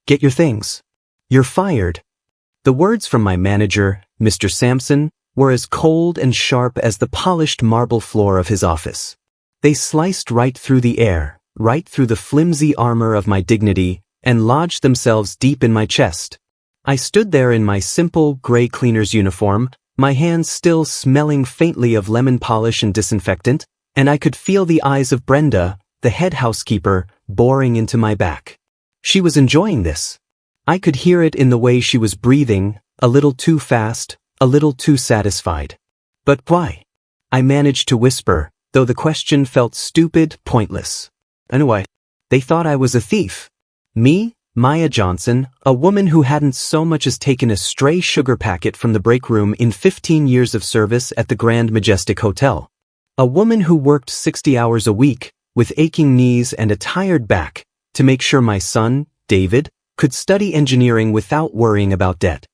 Get your things. You're fired. The words from my manager, Mr. Sampson, were as cold and sharp as the polished marble floor of his office. They sliced right through the air, right through the flimsy armor of my dignity, and lodged themselves deep in my chest. I stood there in my simple gray cleaner's uniform, my hands still smelling faintly of lemon polish and disinfectant, and I could feel the eyes of Brenda, the head housekeeper, boring into my back. She was enjoying this. I could hear it in the way she was breathing, a little too fast, a little too satisfied. But why? I managed to whisper, though the question felt stupid, pointless. Anyway, they thought I was a thief. Me, Maya Johnson, a woman who hadn't so much as taken a stray sugar packet from the break room in 15 years of service at the Grand Majestic Hotel. A woman who worked 60 hours a week, with aching knees and a tired back, to make sure my son, David, could study engineering without worrying about debt.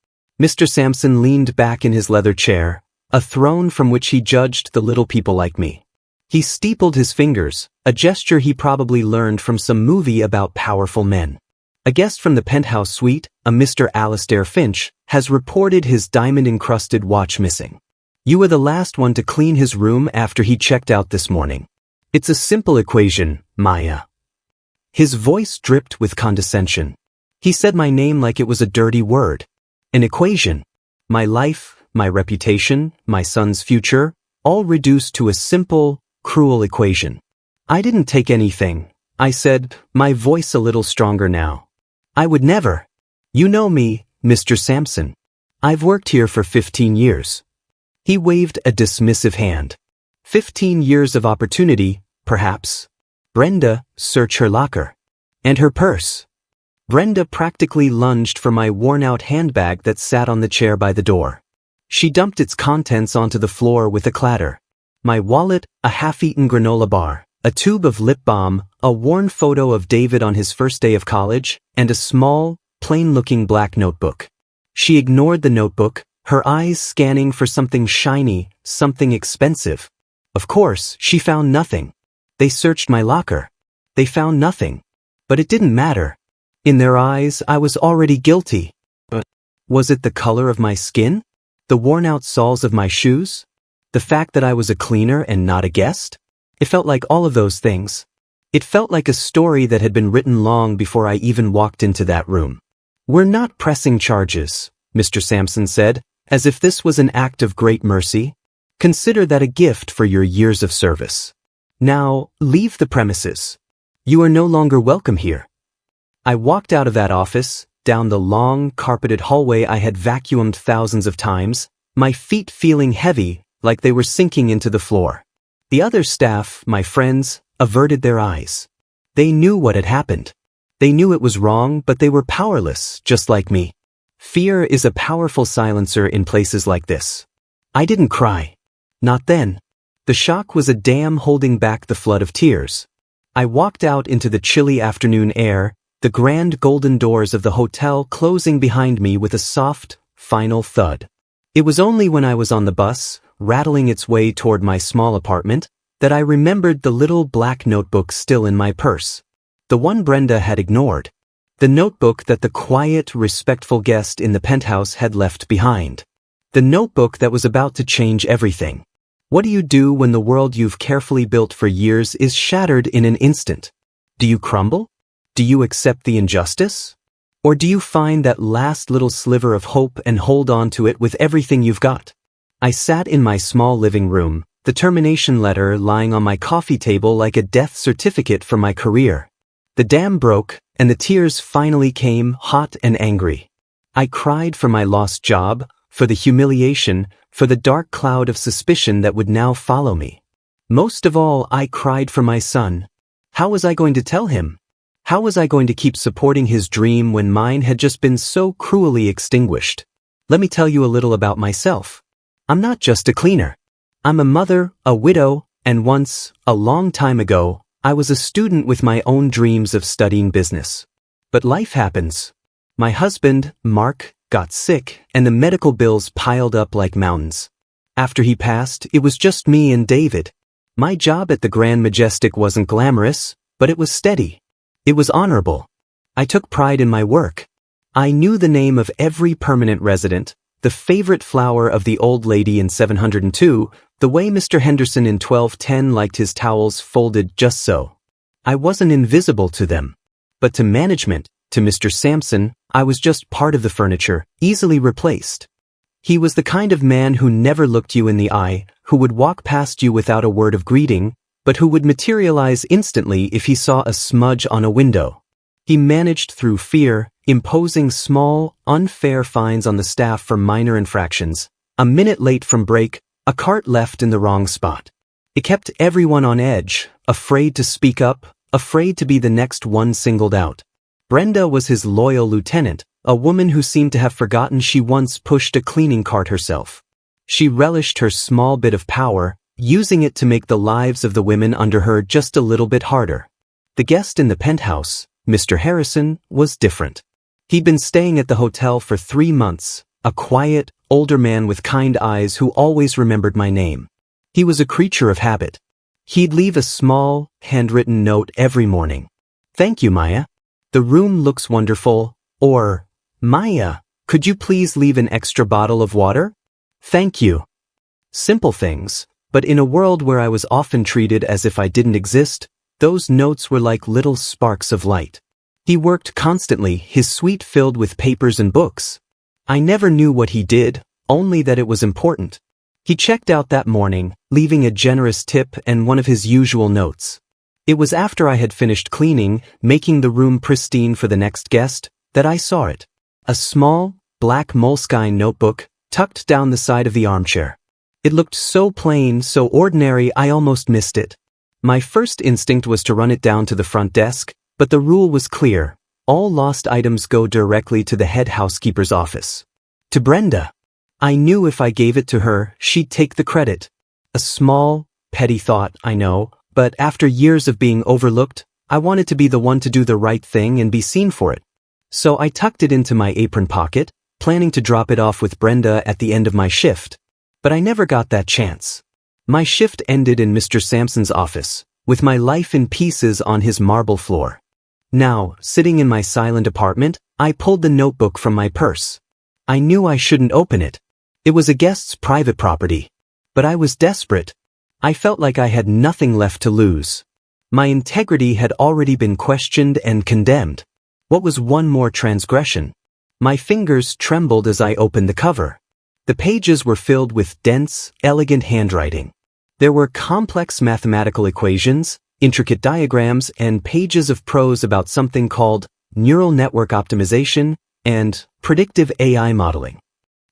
Mr. Sampson leaned back in his leather chair, a throne from which he judged the little people like me. He steepled his fingers, a gesture he probably learned from some movie about powerful men. A guest from the penthouse suite, a Mr. Alastair Finch, has reported his diamond-encrusted watch missing. You were the last one to clean his room after he checked out this morning. It's a simple equation, Maya. His voice dripped with condescension. He said my name like it was a dirty word. An equation. My life, my reputation, my son's future, all reduced to a simple, cruel equation. I didn't take anything, I said, my voice a little stronger now. I would never. You know me, Mr. Sampson. I've worked here for 15 years. He waved a dismissive hand. 15 years of opportunity, perhaps. Brenda, search her locker. And her purse. Brenda practically lunged for my worn-out handbag that sat on the chair by the door. She dumped its contents onto the floor with a clatter. My wallet, a half-eaten granola bar, a tube of lip balm, a worn photo of David on his first day of college, and a small, plain-looking black notebook. She ignored the notebook, her eyes scanning for something shiny, something expensive. Of course, she found nothing. They searched my locker. They found nothing. But it didn't matter. In their eyes, I was already guilty. But was it the color of my skin? The worn-out soles of my shoes? The fact that I was a cleaner and not a guest? It felt like all of those things. It felt like a story that had been written long before I even walked into that room. We're not pressing charges, Mr. Sampson said, as if this was an act of great mercy. Consider that a gift for your years of service. Now, leave the premises. You are no longer welcome here. I walked out of that office, down the long, carpeted hallway I had vacuumed thousands of times, my feet feeling heavy, like they were sinking into the floor. The other staff, my friends, averted their eyes. They knew what had happened. They knew it was wrong, but they were powerless, just like me. Fear is a powerful silencer in places like this. I didn't cry. Not then. The shock was a dam holding back the flood of tears. I walked out into the chilly afternoon air, the grand golden doors of the hotel closing behind me with a soft, final thud. It was only when I was on the bus, rattling its way toward my small apartment, that I remembered the little black notebook still in my purse. The one Brenda had ignored. The notebook that the quiet, respectful guest in the penthouse had left behind. The notebook that was about to change everything. What do you do when the world you've carefully built for years is shattered in an instant? Do you crumble? Do you accept the injustice? Or do you find that last little sliver of hope and hold on to it with everything you've got? I sat in my small living room, the termination letter lying on my coffee table like a death certificate for my career. The dam broke, and the tears finally came, hot and angry. I cried for my lost job, for the humiliation, for the dark cloud of suspicion that would now follow me. Most of all, I cried for my son. How was I going to tell him? How was I going to keep supporting his dream when mine had just been so cruelly extinguished? Let me tell you a little about myself. I'm not just a cleaner. I'm a mother, a widow, and once, a long time ago, I was a student with my own dreams of studying business. But life happens. My husband, Mark, got sick, and the medical bills piled up like mountains. After he passed, it was just me and David. My job at the Grand Majestic wasn't glamorous, but it was steady. It was honorable. I took pride in my work. I knew the name of every permanent resident, the favorite flower of the old lady in 702, the way Mr. Henderson in 1210 liked his towels folded just so. I wasn't invisible to them. But to management, to Mr. Sampson, I was just part of the furniture, easily replaced. He was the kind of man who never looked you in the eye, who would walk past you without a word of greeting, but who would materialize instantly if he saw a smudge on a window. He managed through fear, imposing small, unfair fines on the staff for minor infractions. A minute late from break, a cart left in the wrong spot. It kept everyone on edge, afraid to speak up, afraid to be the next one singled out. Brenda was his loyal lieutenant, a woman who seemed to have forgotten she once pushed a cleaning cart herself. She relished her small bit of power, using it to make the lives of the women under her just a little bit harder. The guest in the penthouse, Mr. Harrison, was different. He'd been staying at the hotel for 3 months, a quiet, older man with kind eyes who always remembered my name. He was a creature of habit. He'd leave a small, handwritten note every morning. "Thank you, Maya. The room looks wonderful," or, "Maya, could you please leave an extra bottle of water? Thank you." Simple things, but in a world where I was often treated as if I didn't exist, those notes were like little sparks of light. He worked constantly, his suite filled with papers and books. I never knew what he did, only that it was important. He checked out that morning, leaving a generous tip and one of his usual notes. It was after I had finished cleaning, making the room pristine for the next guest, that I saw it. A small, black moleskine notebook, tucked down the side of the armchair. It looked so plain, so ordinary, I almost missed it. My first instinct was to run it down to the front desk, but the rule was clear. All lost items go directly to the head housekeeper's office. To Brenda. I knew if I gave it to her, she'd take the credit. A small, petty thought, I know, but after years of being overlooked, I wanted to be the one to do the right thing and be seen for it. So I tucked it into my apron pocket, planning to drop it off with Brenda at the end of my shift. But I never got that chance. My shift ended in Mr. Sampson's office, with my life in pieces on his marble floor. Now, sitting in my silent apartment, I pulled the notebook from my purse. I knew I shouldn't open it. It was a guest's private property. But I was desperate. I felt like I had nothing left to lose. My integrity had already been questioned and condemned. What was one more transgression? My fingers trembled as I opened the cover. The pages were filled with dense, elegant handwriting. There were complex mathematical equations, intricate diagrams, and pages of prose about something called neural network optimization and predictive AI modeling.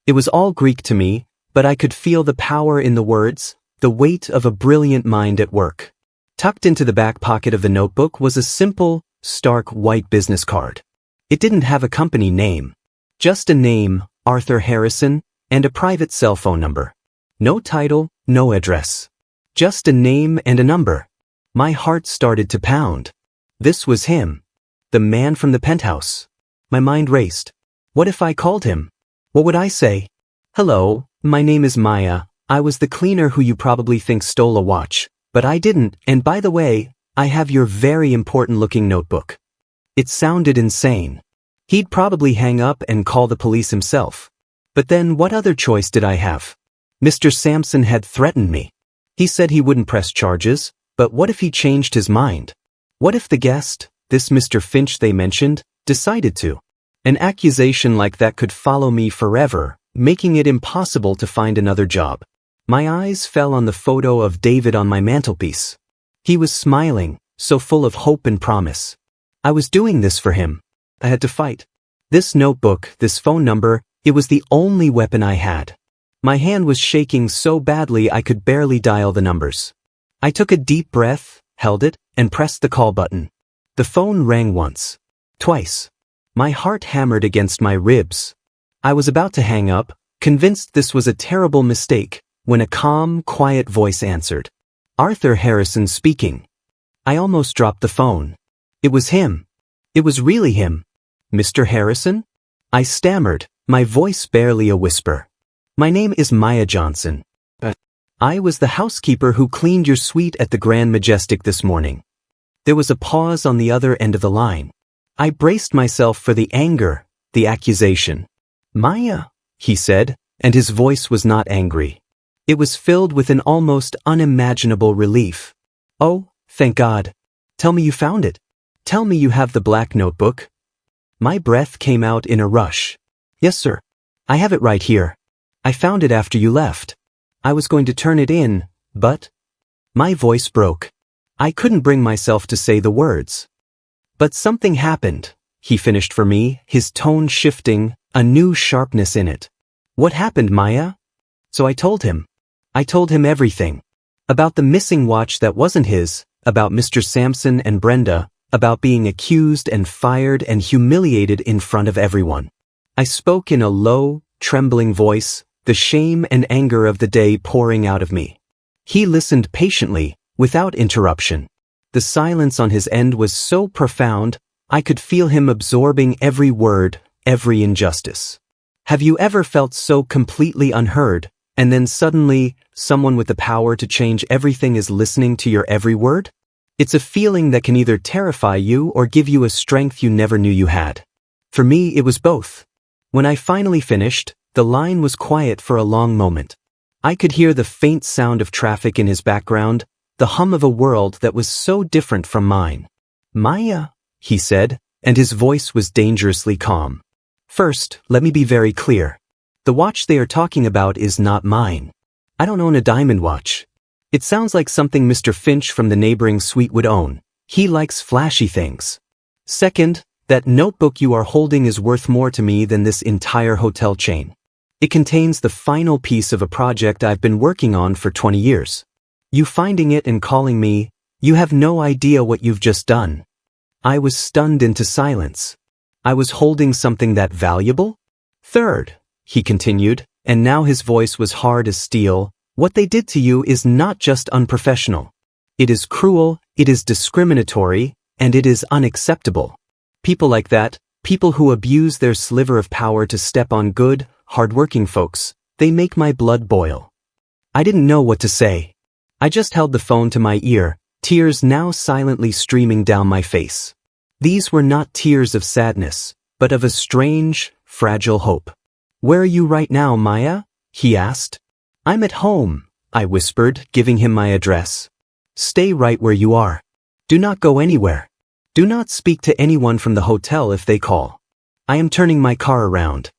It was all Greek to me, but I could feel the power in the words, the weight of a brilliant mind at work. Tucked into the back pocket of the notebook was a simple, stark white business card. It didn't have a company name. Just a name, Arthur Harrison, and a private cell phone number. No title, no address. Just a name and a number. My heart started to pound. This was him. The man from the penthouse. My mind raced. What if I called him? What would I say? "Hello, my name is Maya. I was the cleaner who you probably think stole a watch, but I didn't, and by the way, I have your very important-looking notebook." It sounded insane. He'd probably hang up and call the police himself. But then what other choice did I have? Mr. Sampson had threatened me. He said he wouldn't press charges, but what if he changed his mind? What if the guest, this Mr. Finch they mentioned, decided to? An accusation like that could follow me forever, making it impossible to find another job. My eyes fell on the photo of David on my mantelpiece. He was smiling, so full of hope and promise. I was doing this for him. I had to fight. This notebook, this phone number, it was the only weapon I had. My hand was shaking so badly I could barely dial the numbers. I took a deep breath, held it, and pressed the call button. The phone rang once. Twice. My heart hammered against my ribs. I was about to hang up, convinced this was a terrible mistake, when a calm, quiet voice answered. Arthur Harrison speaking. I almost dropped the phone. It was him. It was really him. Mr. Harrison? I stammered, my voice barely a whisper. My name is Maya Johnson. I was the housekeeper who cleaned your suite at the Grand Majestic this morning. There was a pause on the other end of the line. I braced myself for the anger, the accusation. Maya, he said, and his voice was not angry. It was filled with an almost unimaginable relief. Oh, thank God. Tell me you found it. Tell me you have the black notebook. My breath came out in a rush. Yes, sir. I have it right here. I found it after you left. I was going to turn it in, but... My voice broke. I couldn't bring myself to say the words. But something happened, he finished for me, his tone shifting, a new sharpness in it. What happened, Maya? So I told him. I told him everything. About the missing watch that wasn't his, about Mr. Sampson and Brenda, about being accused and fired and humiliated in front of everyone. I spoke in a low, trembling voice, the shame and anger of the day pouring out of me. He listened patiently, without interruption. The silence on his end was so profound, I could feel him absorbing every word, every injustice. Have you ever felt so completely unheard, and then suddenly, someone with the power to change everything is listening to your every word? It's a feeling that can either terrify you or give you a strength you never knew you had. For me, it was both. When I finally finished, the line was quiet for a long moment. I could hear the faint sound of traffic in his background, the hum of a world that was so different from mine. Maya, he said, and his voice was dangerously calm. First, let me be very clear. The watch they are talking about is not mine. I don't own a diamond watch. It sounds like something Mr. Finch from the neighboring suite would own. He likes flashy things. Second, that notebook you are holding is worth more to me than this entire hotel chain. It contains the final piece of a project I've been working on for 20 years. You finding it and calling me, you have no idea what you've just done. I was stunned into silence. I was holding something that valuable? Third, he continued, and now his voice was hard as steel, what they did to you is not just unprofessional. It is cruel, it is discriminatory, and it is unacceptable. People like that, people who abuse their sliver of power to step on good, hardworking folks, they make my blood boil. I didn't know what to say. I just held the phone to my ear, tears now silently streaming down my face. These were not tears of sadness, but of a strange, fragile hope. Where are you right now, Maya? He asked. I'm at home, I whispered, giving him my address. Stay right where you are. Do not go anywhere. Do not speak to anyone from the hotel if they call. I am turning my car around.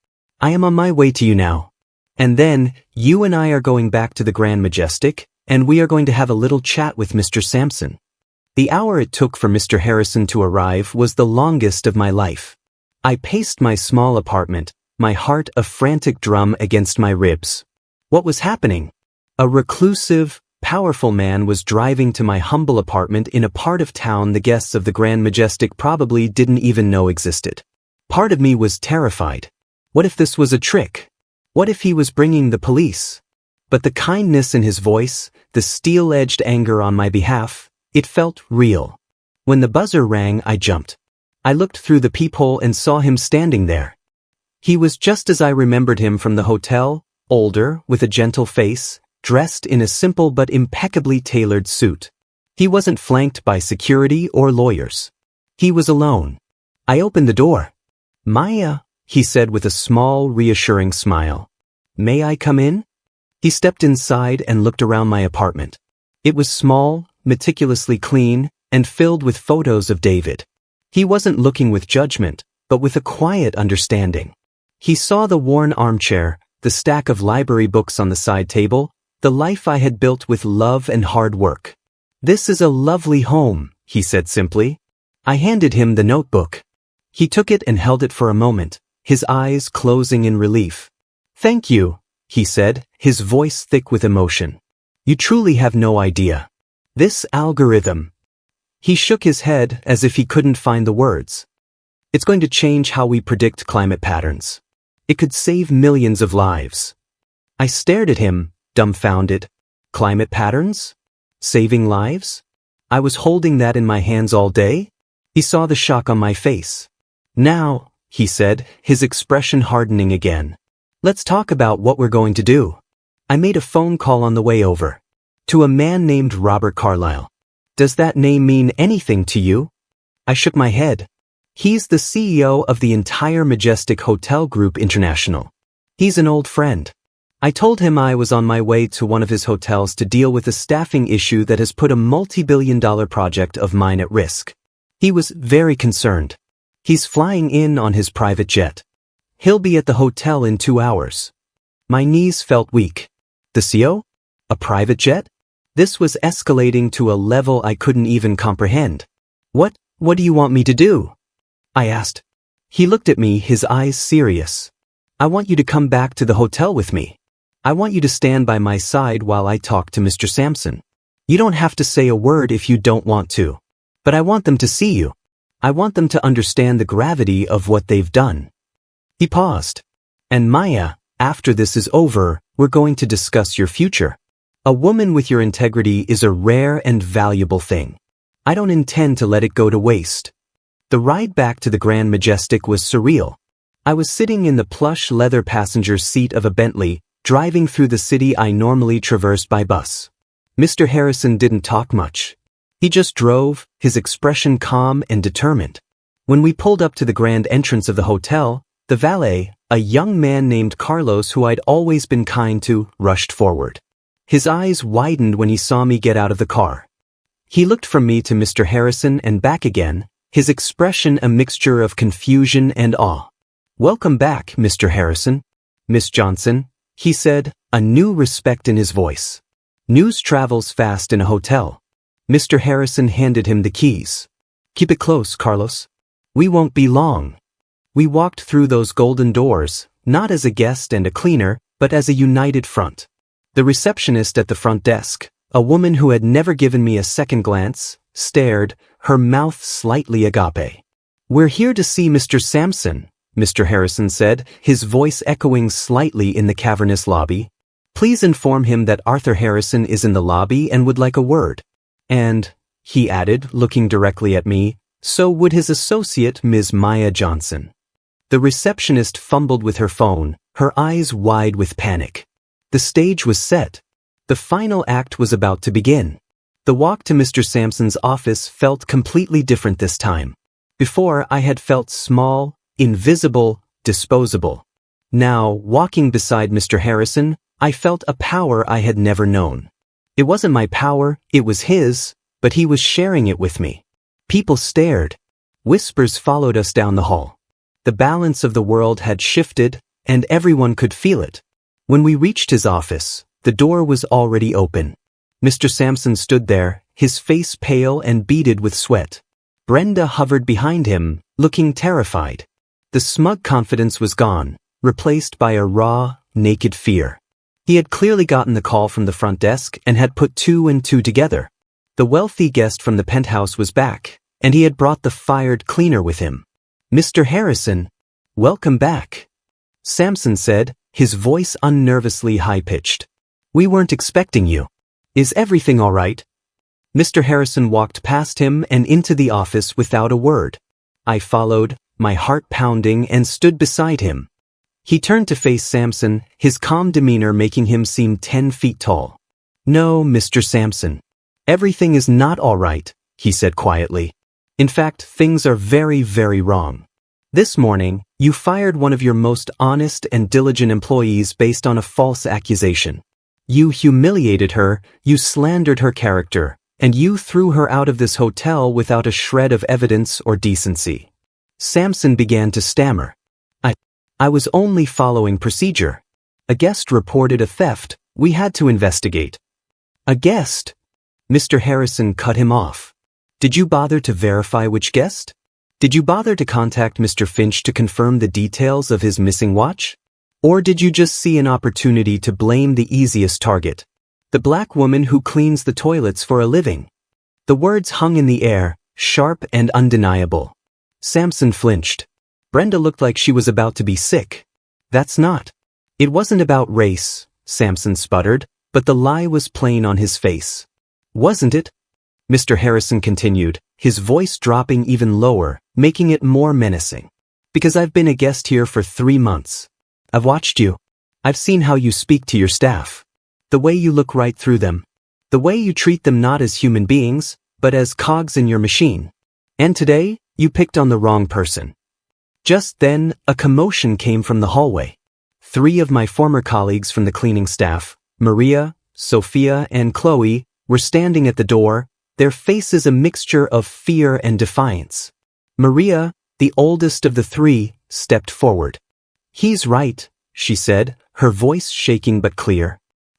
I am on my way to you now. And then, you and I are going back to the Grand Majestic, and we are going to have a little chat with Mr. Sampson. The hour it took for Mr. Harrison to arrive was the longest of my life. I paced my small apartment, my heart a frantic drum against my ribs. What was happening? A reclusive, powerful man was driving to my humble apartment in a part of town the guests of the Grand Majestic probably didn't even know existed. Part of me was terrified. What if this was a trick? What if he was bringing the police? But the kindness in his voice, the steel-edged anger on my behalf, it felt real. When the buzzer rang, I jumped. I looked through the peephole and saw him standing there. He was just as I remembered him from the hotel, older, with a gentle face, dressed in a simple but impeccably tailored suit. He wasn't flanked by security or lawyers. He was alone. I opened the door. Maya, he said with a small, reassuring smile. May I come in? He stepped inside and looked around my apartment. It was small, meticulously clean, and filled with photos of David. He wasn't looking with judgment, but with a quiet understanding. He saw the worn armchair, the stack of library books on the side table, the life I had built with love and hard work. This is a lovely home, he said simply. I handed him the notebook. He took it and held it for a moment, his eyes closing in relief. Thank you, he said, his voice thick with emotion. You truly have no idea. This algorithm. He shook his head as if he couldn't find the words. It's going to change how we predict climate patterns. It could save millions of lives. I stared at him, dumbfounded. Climate patterns? Saving lives? I was holding that in my hands all day? He saw the shock on my face. Now, he said, his expression hardening again. Let's talk about what we're going to do. I made a phone call on the way over. To a man named Robert Carlyle. Does that name mean anything to you? I shook my head. He's the CEO of the entire Majestic Hotel Group International. He's an old friend. I told him I was on my way to one of his hotels to deal with a staffing issue that has put a multi-billion-dollar project of mine at risk. He was very concerned. He's flying in on his private jet. He'll be at the hotel in 2 hours. My knees felt weak. The CEO? A private jet? This was escalating to a level I couldn't even comprehend. What do you want me to do? I asked. He looked at me, his eyes serious. I want you to come back to the hotel with me. I want you to stand by my side while I talk to Mr. Sampson. You don't have to say a word if you don't want to. But I want them to see you. I want them to understand the gravity of what they've done. He paused. And Maya, after this is over, we're going to discuss your future. A woman with your integrity is a rare and valuable thing. I don't intend to let it go to waste. The ride back to the Grand Majestic was surreal. I was sitting in the plush leather passenger seat of a Bentley, driving through the city I normally traversed by bus. Mr. Harrison didn't talk much. He just drove, his expression calm and determined. When we pulled up to the grand entrance of the hotel, the valet, a young man named Carlos who I'd always been kind to, rushed forward. His eyes widened when he saw me get out of the car. He looked from me to Mr. Harrison and back again, his expression a mixture of confusion and awe. "Welcome back, Mr. Harrison. Miss Johnson," he said, a new respect in his voice. News travels fast in a hotel. Mr. Harrison handed him the keys. "Keep it close, Carlos. We won't be long." We walked through those golden doors, not as a guest and a cleaner, but as a united front. The receptionist at the front desk, a woman who had never given me a second glance, stared, her mouth slightly agape. "We're here to see Mr. Sampson," Mr. Harrison said, his voice echoing slightly in the cavernous lobby. "Please inform him that Arthur Harrison is in the lobby and would like a word. And," he added, looking directly at me, "so would his associate, Ms. Maya Johnson." The receptionist fumbled with her phone, her eyes wide with panic. The stage was set. The final act was about to begin. The walk to Mr. Sampson's office felt completely different this time. Before, I had felt small, invisible, disposable. Now, walking beside Mr. Harrison, I felt a power I had never known. It wasn't my power, it was his, but he was sharing it with me. People stared. Whispers followed us down the hall. The balance of the world had shifted, and everyone could feel it. When we reached his office, the door was already open. Mr. Sampson stood there, his face pale and beaded with sweat. Brenda hovered behind him, looking terrified. The smug confidence was gone, replaced by a raw, naked fear. He had clearly gotten the call from the front desk and had put 2 and 2 together. The wealthy guest from the penthouse was back, and he had brought the fired cleaner with him. "Mr. Harrison, welcome back," Sampson said, his voice unnervously high-pitched. "We weren't expecting you. Is everything all right?" Mr. Harrison walked past him and into the office without a word. I followed, my heart pounding, and stood beside him. He turned to face Sampson, his calm demeanor making him seem 10 feet tall. "No, Mr. Sampson. Everything is not all right," he said quietly. "In fact, things are very, very wrong. This morning, you fired one of your most honest and diligent employees based on a false accusation. You humiliated her, you slandered her character, and you threw her out of this hotel without a shred of evidence or decency." Sampson began to stammer. I was only following procedure. A guest reported a theft. We had to investigate." "A guest?" Mr. Harrison cut him off. "Did you bother to verify which guest? Did you bother to contact Mr. Finch to confirm the details of his missing watch? Or did you just see an opportunity to blame the easiest target? The black woman who cleans the toilets for a living?" The words hung in the air, sharp and undeniable. Sampson flinched. Brenda looked like she was about to be sick. "That's not." "It wasn't about race," Sampson sputtered, but the lie was plain on his face. "Wasn't it?" Mr. Harrison continued, his voice dropping even lower, making it more menacing. "Because I've been a guest here for 3 months. I've watched you. I've seen how you speak to your staff. The way you look right through them. The way you treat them not as human beings, but as cogs in your machine. And today, You picked on the wrong person. Just then, a commotion came from the hallway. 3 of my former colleagues from the cleaning staff, Maria, Sophia, and Chloe, were standing at the door, their faces a mixture of fear and defiance. Maria, the oldest of the 3, stepped forward. "He's right," she said, her voice shaking but clear.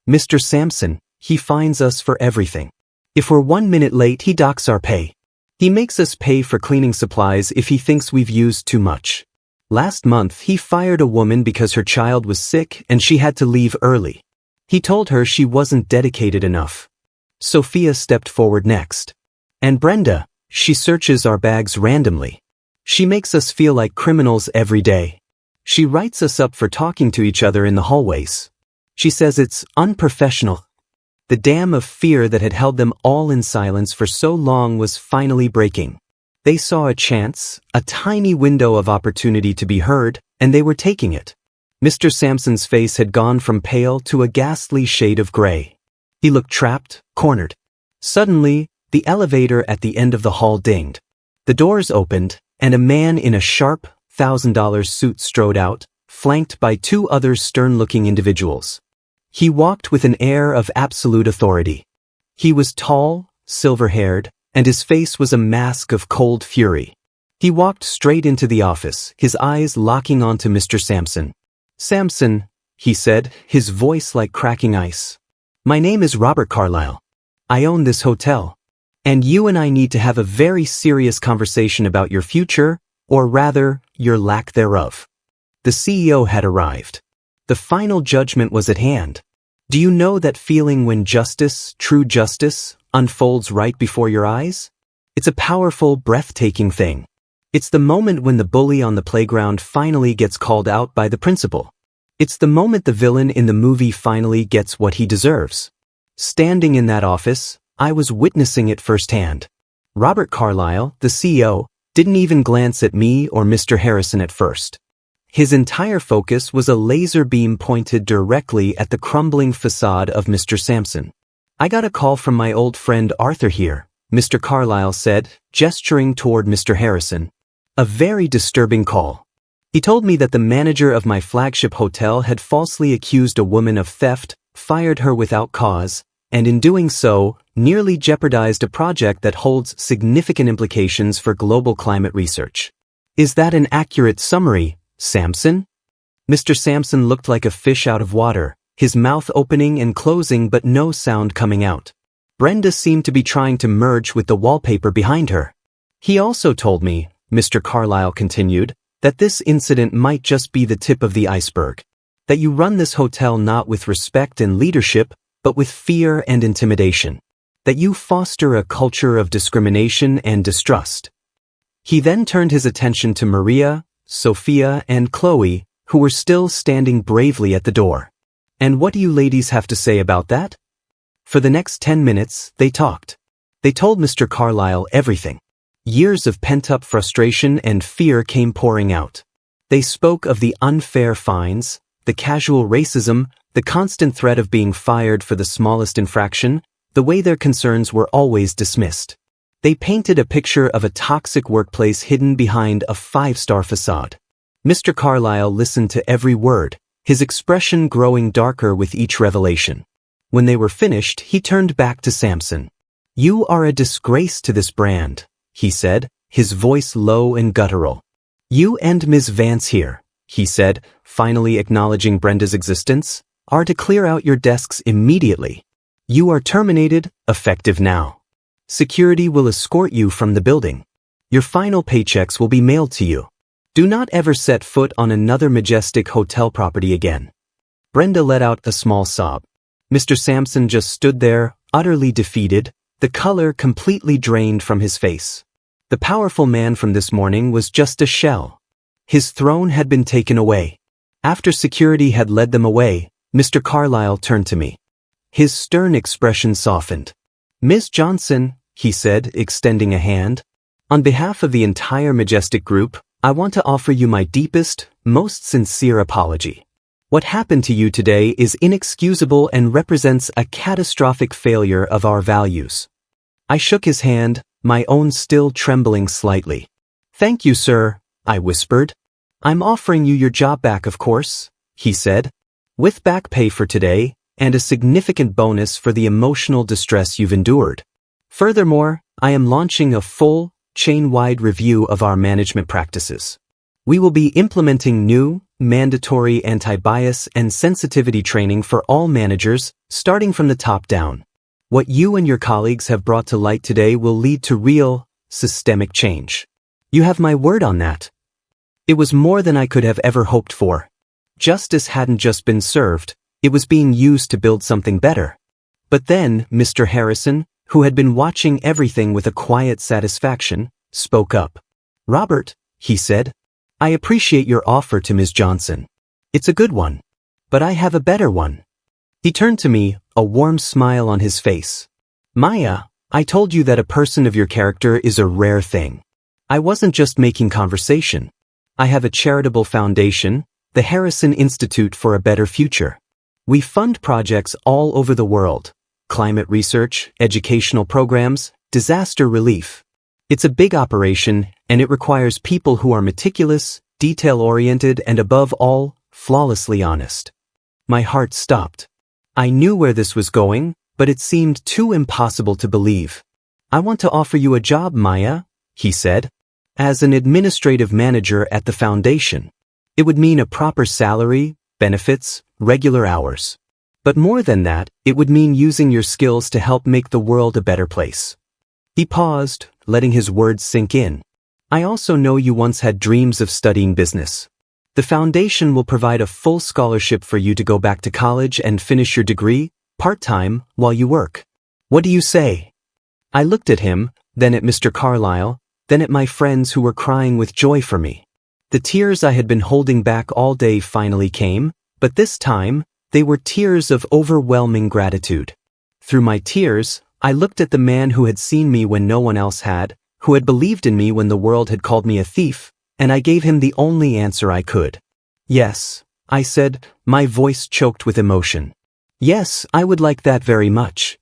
"Mr. Sampson, he fines us for everything. If we're 1 minute late, he docks our pay. He makes us pay for cleaning supplies if he thinks we've used too much. Last month, he fired a woman because her child was sick and she had to leave early. He told her she wasn't dedicated enough." Sophia stepped forward next. "And Brenda, she searches our bags randomly. She makes us feel like criminals every day. She writes us up for talking to each other in the hallways. She says it's unprofessional." The dam of fear that had held them all in silence for so long was finally breaking. They saw a chance, a tiny window of opportunity to be heard, and they were taking it. Mr. Sampson's face had gone from pale to a ghastly shade of gray. He looked trapped, cornered. Suddenly, the elevator at the end of the hall dinged. The doors opened, and a man in a sharp, $1,000 suit strode out, flanked by 2 other stern-looking individuals. He walked with an air of absolute authority. He was tall, silver-haired, and his face was a mask of cold fury. He walked straight into the office, his eyes locking onto Mr. Sampson. "Sampson," he said, his voice like cracking ice. "My name is Robert Carlyle. I own this hotel. And you and I need to have a very serious conversation about your future, or rather, your lack thereof." The CEO had arrived. The final judgment was at hand. Do you know that feeling when justice, true justice, unfolds right before your eyes? It's a powerful, breathtaking thing. It's the moment when the bully on the playground finally gets called out by the principal. It's the moment the villain in the movie finally gets what he deserves. Standing in that office, I was witnessing it firsthand. Robert Carlyle, the CEO, didn't even glance at me or Mr. Harrison at first. His entire focus was a laser beam pointed directly at the crumbling facade of Mr. Sampson. "I got a call from my old friend Arthur here," Mr. Carlyle said, gesturing toward Mr. Harrison. "A very disturbing call. He told me that the manager of my flagship hotel had falsely accused a woman of theft, fired her without cause, and in doing so, nearly jeopardized a project that holds significant implications for global climate research. Is that an accurate summary, Sampson?" Mr. Sampson looked like a fish out of water, his mouth opening and closing but no sound coming out. Brenda seemed to be trying to merge with the wallpaper behind her. "He also told me," Mr. Carlyle continued, "that this incident might just be the tip of the iceberg. That you run this hotel not with respect and leadership, but with fear and intimidation. That you foster a culture of discrimination and distrust." He then turned his attention to Maria, Sophia, and Chloe, who were still standing bravely at the door. "And what do you ladies have to say about that?" For the next 10 minutes, they talked. They told Mr. Carlyle everything. Years of pent-up frustration and fear came pouring out. They spoke of the unfair fines, the casual racism, the constant threat of being fired for the smallest infraction, the way their concerns were always dismissed. They painted a picture of a toxic workplace hidden behind a 5-star facade. Mr. Carlyle listened to every word, his expression growing darker with each revelation. When they were finished, he turned back to Sampson. "You are a disgrace to this brand," he said, his voice low and guttural. "You and Ms. Vance here," he said, finally acknowledging Brenda's existence, "are to clear out your desks immediately. You are terminated, effective now. Security will escort you from the building. Your final paychecks will be mailed to you. Do not ever set foot on another Majestic Hotel property again." Brenda let out a small sob. Mr. Sampson just stood there, utterly defeated, the color completely drained from his face. The powerful man from this morning was just a shell. His throne had been taken away. After security had led them away, Mr. Carlyle turned to me. His stern expression softened. "Miss Johnson," he said, extending a hand, "on behalf of the entire Majestic Group, I want to offer you my deepest, most sincere apology. What happened to you today is inexcusable and represents a catastrophic failure of our values." I shook his hand, my own still trembling slightly. "Thank you, sir," I whispered. "I'm offering you your job back, of course," he said, "with back pay for today, and a significant bonus for the emotional distress you've endured. Furthermore, I am launching a full, chain-wide review of our management practices. We will be implementing new, mandatory anti-bias and sensitivity training for all managers, starting from the top down. What you and your colleagues have brought to light today will lead to real, systemic change. You have my word on that." It was more than I could have ever hoped for. Justice hadn't just been served, it was being used to build something better. But then, Mr. Harrison, who had been watching everything with a quiet satisfaction, spoke up. "Robert," he said, "I appreciate your offer to Ms. Johnson. It's a good one. But I have a better one." He turned to me, a warm smile on his face. "Maya, I told you that a person of your character is a rare thing. I wasn't just making conversation. I have a charitable foundation, the Harrison Institute for a Better Future. We fund projects all over the world: climate research, educational programs, disaster relief. It's a big operation, and it requires people who are meticulous, detail-oriented, and above all, flawlessly honest." My heart stopped. I knew where this was going, but it seemed too impossible to believe. "I want to offer you a job, Maya," he said, "as an administrative manager at the foundation. It would mean a proper salary, benefits, regular hours. But more than that, it would mean using your skills to help make the world a better place." He paused, letting his words sink in. "I also know you once had dreams of studying business. The foundation will provide a full scholarship for you to go back to college and finish your degree, part-time, while you work. What do you say?" I looked at him, then at Mr. Carlyle, then at my friends who were crying with joy for me. The tears I had been holding back all day finally came, but this time, they were tears of overwhelming gratitude. Through my tears, I looked at the man who had seen me when no one else had, who had believed in me when the world had called me a thief, and I gave him the only answer I could. "Yes," I said, my voice choked with emotion. "Yes, I would like that very much."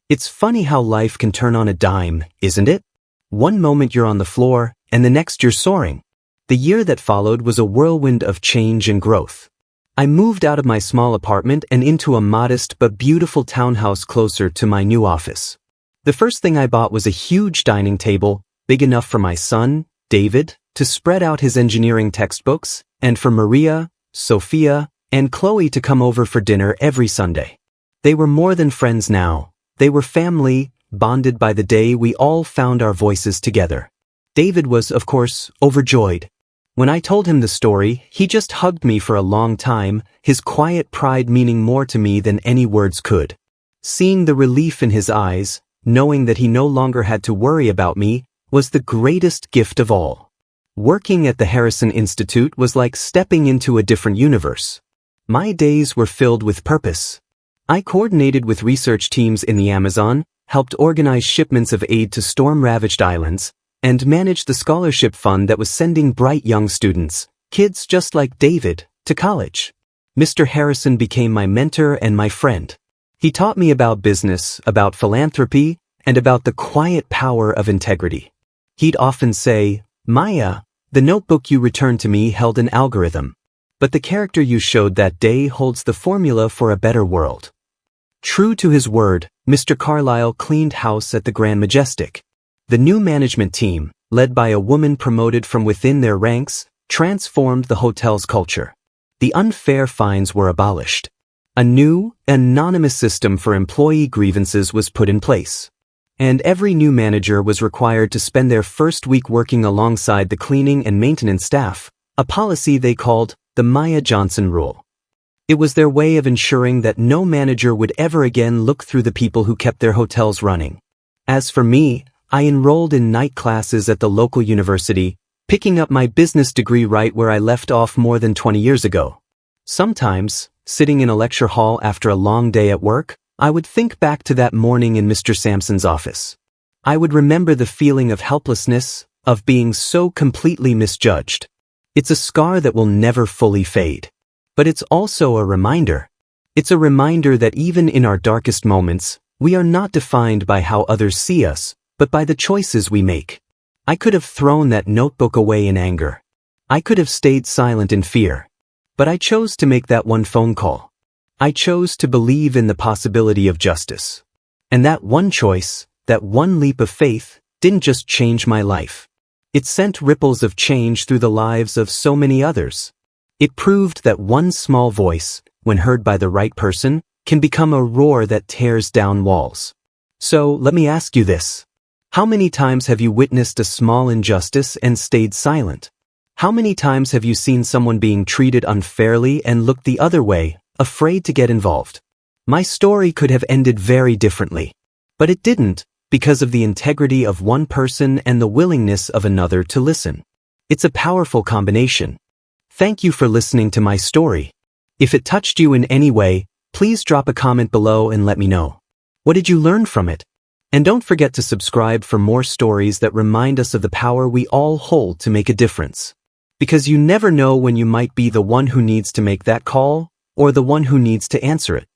It's funny how life can turn on a dime, isn't it? One moment you're on the floor, and the next you're soaring. The year that followed was a whirlwind of change and growth. I moved out of my small apartment and into a modest but beautiful townhouse closer to my new office. The first thing I bought was a huge dining table, big enough for my son, David, to spread out his engineering textbooks, and for Maria, Sophia, and Chloe to come over for dinner every Sunday. They were more than friends now. They were family, bonded by the day we all found our voices together. David was, of course, overjoyed. When I told him the story, he just hugged me for a long time, his quiet pride meaning more to me than any words could. Seeing the relief in his eyes, knowing that he no longer had to worry about me, was the greatest gift of all. Working at the Harrison Institute was like stepping into a different universe. My days were filled with purpose. I coordinated with research teams in the Amazon, helped organize shipments of aid to storm-ravaged islands, and managed the scholarship fund that was sending bright young students, kids just like David, to college. Mr. Harrison became my mentor and my friend. He taught me about business, about philanthropy, and about the quiet power of integrity. He'd often say, "Maya, the notebook you returned to me held an algorithm, but the character you showed that day holds the formula for a better world." True to his word, Mr. Carlyle cleaned house at the Grand Majestic. The new management team, led by a woman promoted from within their ranks, transformed the hotel's culture. The unfair fines were abolished. A new, anonymous system for employee grievances was put in place. And every new manager was required to spend their first week working alongside the cleaning and maintenance staff, a policy they called the Maya Johnson Rule. It was their way of ensuring that no manager would ever again look through the people who kept their hotels running. As for me, I enrolled in night classes at the local university, picking up my business degree right where I left off more than 20 years ago. Sometimes, sitting in a lecture hall after a long day at work, I would think back to that morning in Mr. Sampson's office. I would remember the feeling of helplessness, of being so completely misjudged. It's a scar that will never fully fade. But it's also a reminder. It's a reminder that even in our darkest moments, we are not defined by how others see us, but by the choices we make. I could have thrown that notebook away in anger. I could have stayed silent in fear. But I chose to make that one phone call. I chose to believe in the possibility of justice. And that one choice, that one leap of faith, didn't just change my life. It sent ripples of change through the lives of so many others. It proved that one small voice, when heard by the right person, can become a roar that tears down walls. So, let me ask you this. How many times have you witnessed a small injustice and stayed silent? How many times have you seen someone being treated unfairly and looked the other way, afraid to get involved? My story could have ended very differently. But it didn't, because of the integrity of one person and the willingness of another to listen. It's a powerful combination. Thank you for listening to my story. If it touched you in any way, please drop a comment below and let me know. What did you learn from it? And don't forget to subscribe for more stories that remind us of the power we all hold to make a difference. Because you never know when you might be the one who needs to make that call, or the one who needs to answer it.